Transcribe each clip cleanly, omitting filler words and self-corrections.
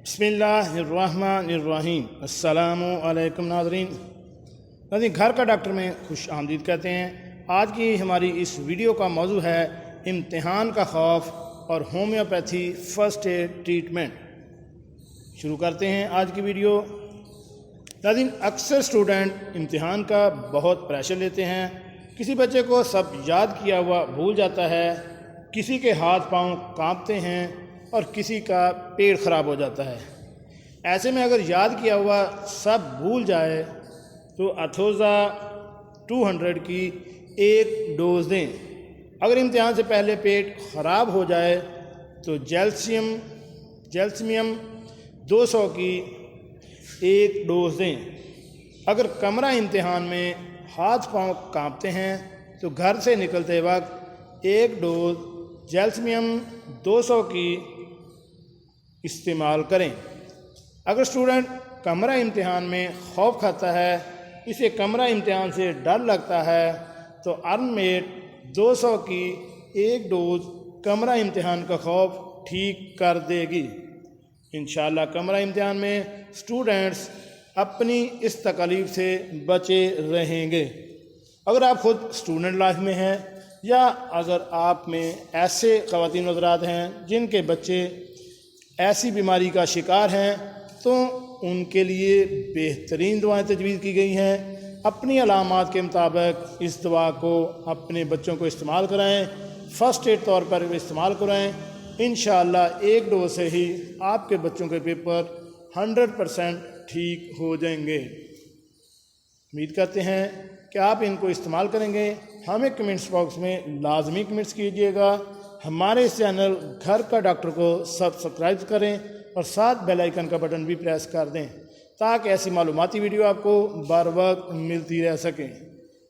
بسم اللہ الرحمن الرحیم۔ السلام علیکم ناظرین، گھر کا ڈاکٹر میں خوش آمدید کہتے ہیں۔ آج کی ہماری اس ویڈیو کا موضوع ہے امتحان کا خوف اور ہومیوپیتھی فرسٹ ایڈ ٹریٹمنٹ۔ شروع کرتے ہیں آج کی ویڈیو۔ ناظرین، اکثر اسٹوڈنٹ امتحان کا بہت پریشر لیتے ہیں۔ کسی بچے کو سب یاد کیا ہوا بھول جاتا ہے، کسی کے ہاتھ پاؤں کانپتے ہیں اور کسی کا پیٹ خراب ہو جاتا ہے۔ ایسے میں اگر یاد کیا ہوا سب بھول جائے تو اتھوزا 200 کی ایک ڈوز دیں۔ اگر امتحان سے پہلے پیٹ خراب ہو جائے تو جیلسمیم 200 کی ایک ڈوز دیں۔ اگر کمرہ امتحان میں ہاتھ پاؤں کانپتے ہیں تو گھر سے نکلتے وقت ایک ڈوز جیلسمیم 200 کی استعمال کریں۔ اگر اسٹوڈنٹ کمرہ امتحان میں خوف کھاتا ہے، اسے کمرہ امتحان سے ڈر لگتا ہے، تو ارنمیٹ 200 کی ایک ڈوز کمرہ امتحان کا خوف ٹھیک کر دے گی۔ انشاءاللہ کمرہ امتحان میں اسٹوڈنٹس اپنی اس تکلیف سے بچے رہیں گے۔ اگر آپ خود اسٹوڈنٹ لائف میں ہیں یا اگر آپ میں ایسے خواتین حضرات ہیں جن کے بچے ایسی بیماری کا شکار ہیں تو ان کے لیے بہترین دعائیں تجویز کی گئی ہیں۔ اپنی علامات کے مطابق اس دعا کو اپنے بچوں کو استعمال کرائیں، فرسٹ ایڈ طور پر استعمال کرائیں۔ انشاءاللہ ایک ڈوز سے ہی آپ کے بچوں کے پیپر 100% ٹھیک ہو جائیں گے۔ امید کرتے ہیں کہ آپ ان کو استعمال کریں گے۔ ہمیں کمنٹس باکس میں لازمی کمنٹس کیجیے گا۔ ہمارے اس چینل گھر کا ڈاکٹر کو سبسکرائب کریں اور ساتھ بیل آئیکن کا بٹن بھی پریس کر دیں تاکہ ایسی معلوماتی ویڈیو آپ کو بر وقت ملتی رہ سکیں۔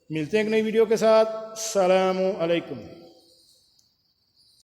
ملتے ہیں ایک نئی ویڈیو کے ساتھ۔ السلام علیکم۔